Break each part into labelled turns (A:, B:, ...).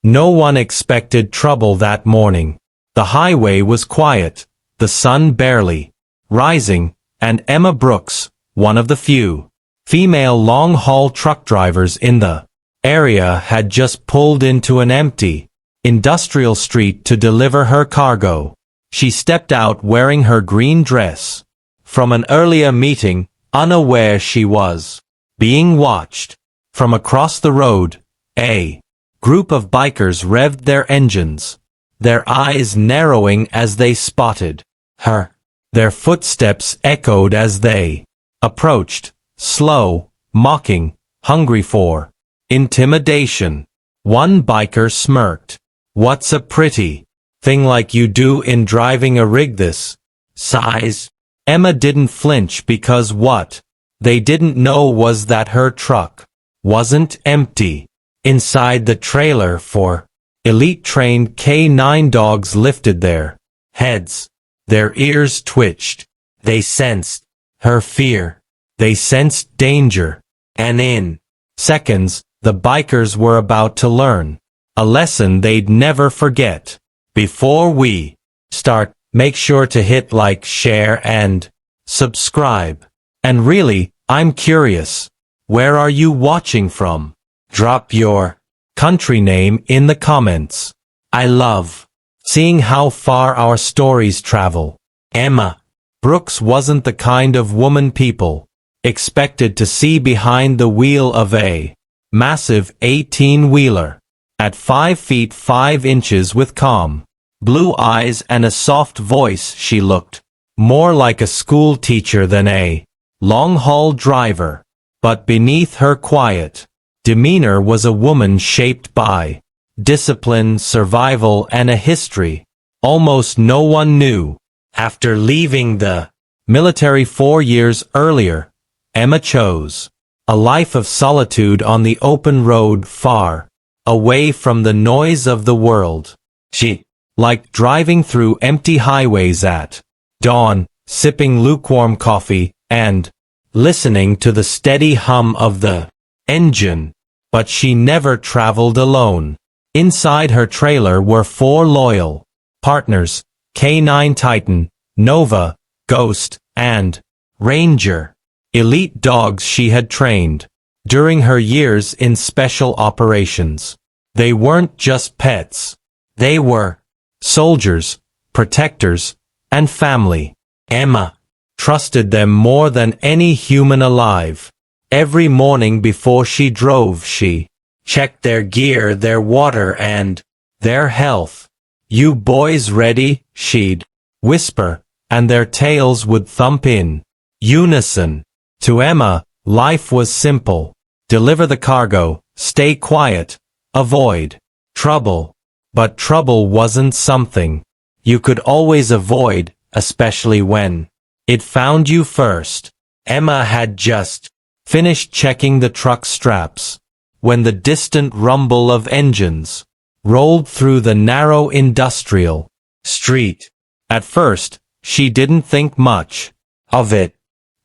A: No one expected trouble that morning. The highway was quiet, the sun barely rising, and Emma Brooks, one of the few female long-haul truck drivers in the area, had just pulled into an empty industrial street to deliver her cargo. She stepped out wearing her green dress from an earlier meeting, unaware she was being watched. From across the road, a group of bikers revved their engines, their eyes narrowing as they spotted her. Their footsteps echoed as they approached, slow, mocking, hungry for intimidation. One biker smirked. "What's a pretty thing like you do in driving a rig this size?" Emma didn't flinch because what they didn't know was that her truck wasn't empty. Inside the trailer for elite-trained K9 dogs lifted their heads. Their ears twitched. They sensed her fear. They sensed danger. And in seconds, the bikers were about to learn a lesson they'd never forget. Before we start, make sure to hit like, share, and subscribe. And really, I'm curious, where are you watching from? Drop your country name in the comments. I love seeing how far our stories travel. Emma Brooks wasn't the kind of woman people expected to see behind the wheel of a massive 18-wheeler. At 5 feet 5 inches with calm blue eyes and a soft voice, she looked more like a school teacher than a long-haul driver. But beneath her quiet demeanor was a woman shaped by discipline, survival, and a history almost no one knew. After leaving the military 4 years earlier, Emma chose a life of solitude on the open road, far away from the noise of the world. She liked driving through empty highways at dawn, sipping lukewarm coffee, and listening to the steady hum of the engine. But she never traveled alone. Inside her trailer were 4 loyal partners: K9 Titan, Nova, Ghost, and Ranger. Elite dogs she had trained during her years in special operations. They weren't just pets. They were soldiers, protectors, and family. Emma trusted them more than any human alive. Every morning before she drove, she checked their gear, their water, and their health. "You boys ready?" she'd whisper, and their tails would thump in unison. To Emma, life was simple. Deliver the cargo, stay quiet, avoid trouble. But trouble wasn't something you could always avoid, especially when it found you first. Emma had just finished checking the truck straps when the distant rumble of engines rolled through the narrow industrial street. At first, she didn't think much of it.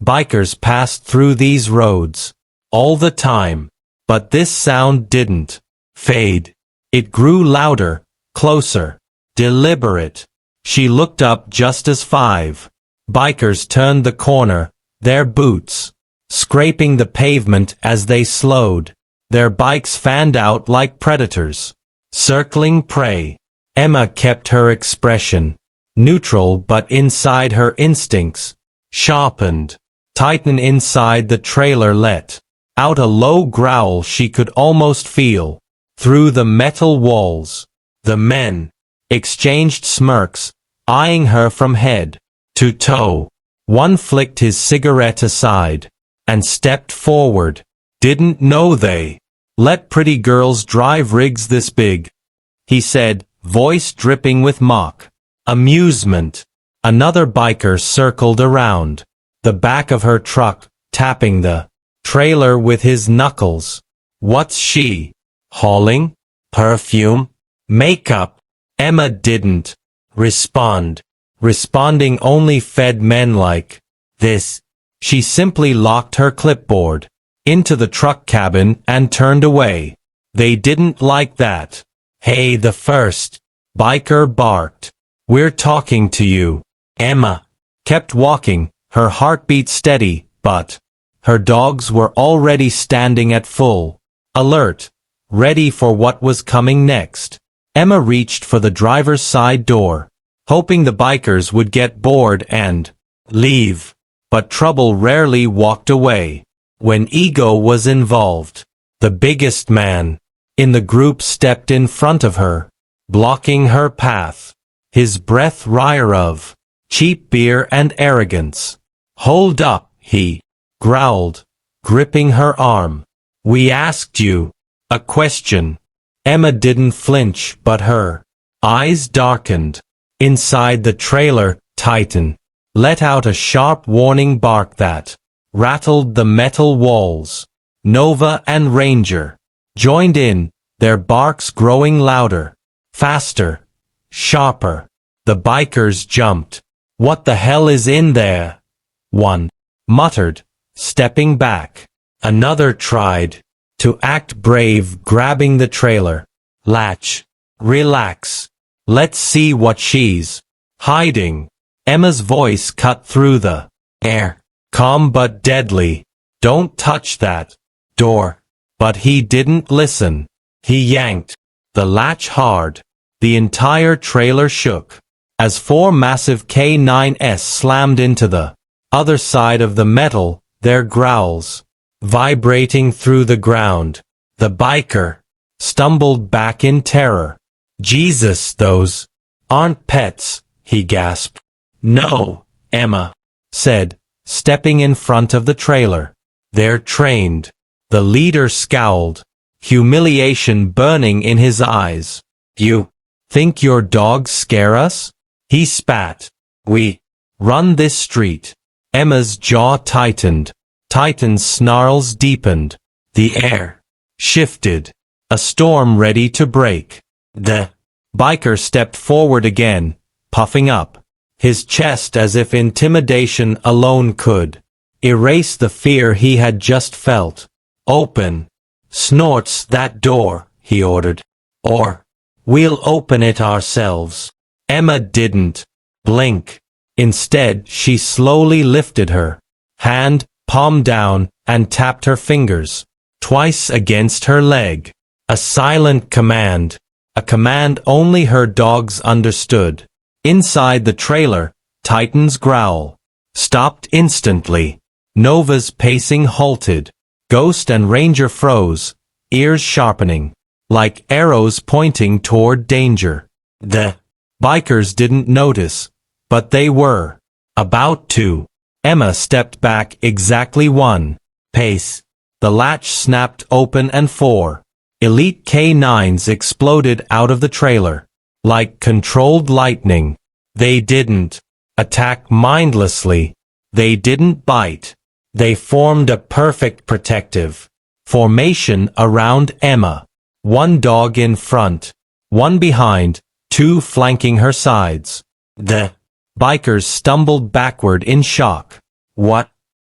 A: Bikers passed through these roads all the time, but this sound didn't fade. It grew louder, closer, deliberate. She looked up just as 5 bikers turned the corner, their boots scraping the pavement as they slowed. Their bikes fanned out like predators, circling prey. Emma kept her expression neutral, but inside her instincts sharpened. Titan inside the trailer let out a low growl she could almost feel through the metal walls. The men exchanged smirks, eyeing her from head to toe. One flicked his cigarette aside and stepped forward. "Didn't know they let pretty girls drive rigs this big," he said, voice dripping with mock amusement. Another biker circled around the back of her truck, tapping the trailer with his knuckles. "What's she hauling? Perfume? Makeup?" Emma didn't respond. Responding only fed men like this. She simply locked her clipboard into the truck cabin and turned away. They didn't like that. Hey, the first biker barked. We're talking to you. Emma kept walking, her heartbeat steady, but her dogs were already standing at full alert, ready for what was coming next. Emma reached for the driver's side door, hoping the bikers would get bored and leave. But trouble rarely walked away. When ego was involved, the biggest man in the group stepped in front of her, blocking her path, his breath wire of cheap beer and arrogance. Hold up, he growled, gripping her arm. We asked you a question. Emma didn't flinch, but her eyes darkened. Inside the trailer, Titan let out a sharp warning bark that rattled the metal walls. Nova and Ranger joined in, their barks growing louder, faster, sharper. The bikers jumped. What the hell is in there? One muttered, stepping back. Another tried to act brave, grabbing the trailer latch. Relax. Let's see what she's hiding. Emma's voice cut through the air, calm but deadly. Don't touch that door. But he didn't listen. He yanked the latch hard. The entire trailer shook as four massive K9s slammed into the other side of the metal, their growls vibrating through the ground. The biker stumbled back in terror. Jesus, those aren't pets, he gasped. No, Emma said, stepping in front of the trailer. They're trained. The leader scowled, humiliation burning in his eyes. You think your dogs scare us? He spat. We run this street. Emma's jaw tightened. Titan's snarls deepened. The air shifted. A storm ready to break. The biker stepped forward again, puffing up his chest as if intimidation alone could erase the fear he had just felt. Open. Snorts that door, he ordered. Or we'll open it ourselves. Emma didn't blink. Instead, she slowly lifted her hand, palm down, and tapped her fingers twice against her leg. A silent command. A command only her dogs understood. Inside the trailer, Titan's growl stopped instantly. Nova's pacing halted. Ghost and Ranger froze, ears sharpening, like arrows pointing toward danger. The bikers didn't notice, but they were about to. Emma stepped back exactly one pace. The latch snapped open and four elite K9s exploded out of the trailer. Like controlled lightning. They didn't attack mindlessly. They didn't bite. They formed a perfect protective formation around Emma. One dog in front, one behind, two flanking her sides. The bikers stumbled backward in shock. What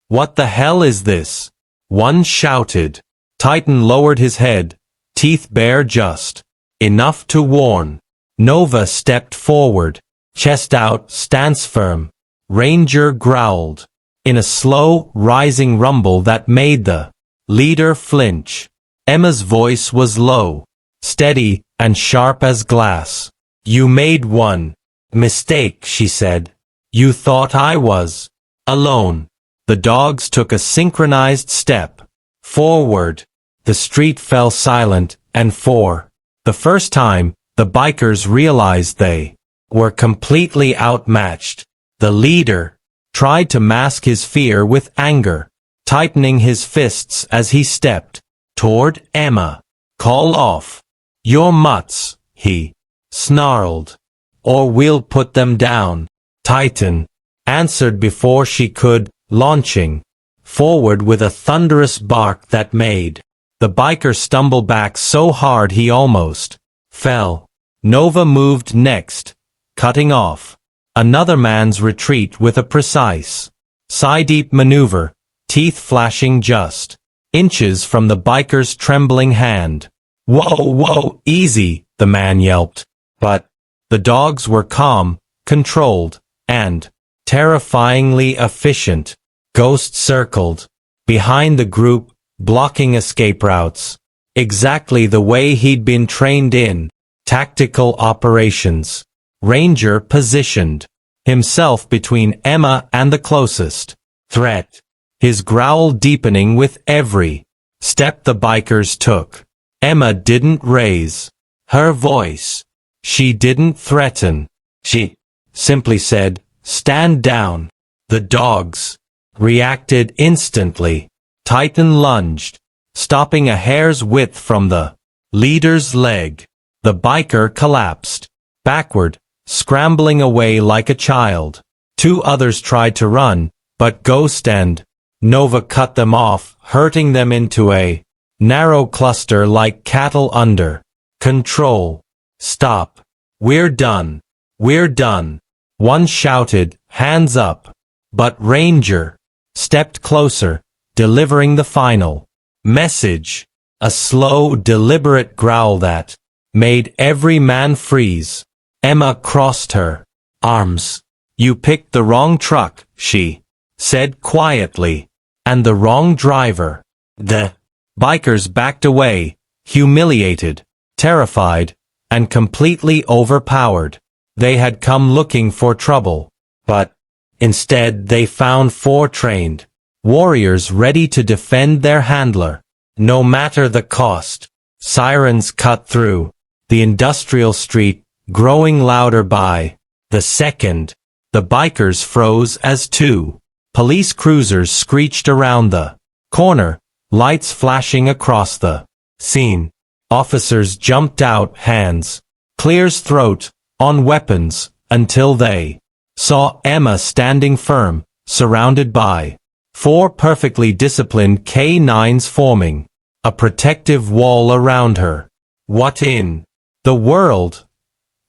A: the hell is this? One shouted. Titan lowered his head, teeth bare just enough to warn. Nova stepped forward, chest out, stance firm. Ranger growled in a slow, rising rumble that made the leader flinch. Emma's voice was low, steady, and sharp as glass. You made one mistake, she said. You thought I was alone. The dogs took a synchronized step forward. The street fell silent, and for the first time, the bikers realized they were completely outmatched. The leader tried to mask his fear with anger, tightening his fists as he stepped toward Emma. Call off your mutts, he snarled, or we'll put them down. Titan answered before she could, launching forward with a thunderous bark that made the biker stumble back so hard he almost fell. Nova moved next, cutting off another man's retreat with a precise, side-deep maneuver, teeth flashing just inches from the biker's trembling hand. Whoa, easy, the man yelped. But the dogs were calm, controlled, and terrifyingly efficient. Ghost circled behind the group, blocking escape routes. Exactly the way he'd been trained in tactical operations. Ranger positioned himself between Emma and the closest threat, his growl deepening with every step the bikers took. Emma didn't raise her voice. She didn't threaten. She simply said, "Stand down." The dogs reacted instantly. Titan lunged, stopping a hair's width from the leader's leg. The biker collapsed backward, scrambling away like a child. Two others tried to run, but Ghost and Nova cut them off, herding them into a narrow cluster like cattle under control. "Stop. We're done. We're done," one shouted, hands up. But Ranger stepped closer, delivering the final message. A slow, deliberate growl that made every man freeze. Emma crossed her arms. "You picked the wrong truck," she said quietly, "and the wrong driver." The bikers backed away, humiliated, terrified, and completely overpowered. They had come looking for trouble, but instead they found four trained warriors ready to defend their handler, no matter the cost. Sirens cut through the industrial street, growing louder by the second. The bikers froze as two police cruisers screeched around the corner, lights flashing across the scene. Officers jumped out, hands clear's throat, on weapons, until they saw Emma standing firm, surrounded by four perfectly disciplined K9s forming a protective wall around her. "What in the world?"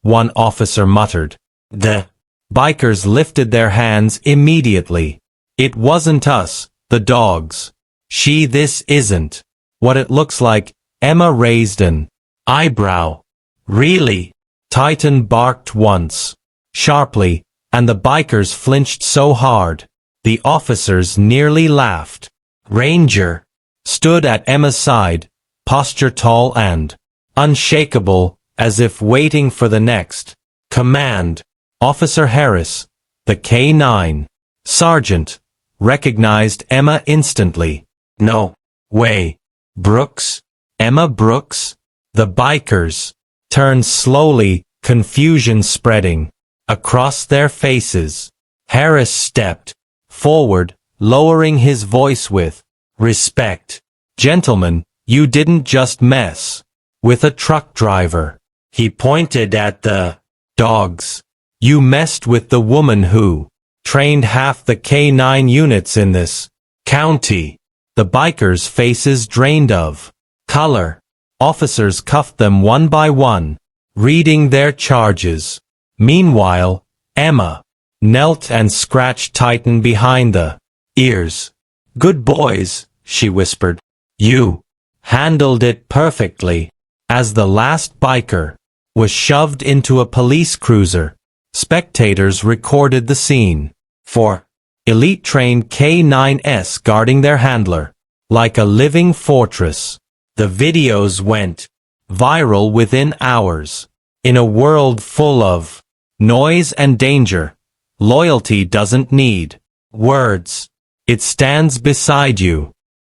A: one officer muttered. The bikers lifted their hands immediately. "It wasn't us, the dogs. This isn't what it looks like." Emma raised an eyebrow. "Really?" Titan barked once, sharply, and the bikers flinched so hard, the officers nearly laughed. Ranger stood at Emma's side, posture tall and unshakable, as if waiting for the next command. Officer Harass, the K9 sergeant, recognized Emma instantly. "No way. Brooks? Emma Brooks?" The bikers turned slowly, confusion spreading across their faces. Harass stepped forward, lowering his voice with respect. "Gentlemen, you didn't just mess with a truck driver." He pointed at the dogs. "You messed with the woman who trained half the K9 units in this county." The bikers' faces drained of color. Officers cuffed them one by one, reading their charges. Meanwhile, Emma knelt and scratched Titan behind the ears. "Good boys," she whispered. "You handled it perfectly." As the last biker was shoved into a police cruiser, spectators recorded the scene. Four elite-trained K9s guarding their handler, like a living fortress. The videos went viral within hours. In a world full of noise and danger, loyalty doesn't need words. It stands beside you.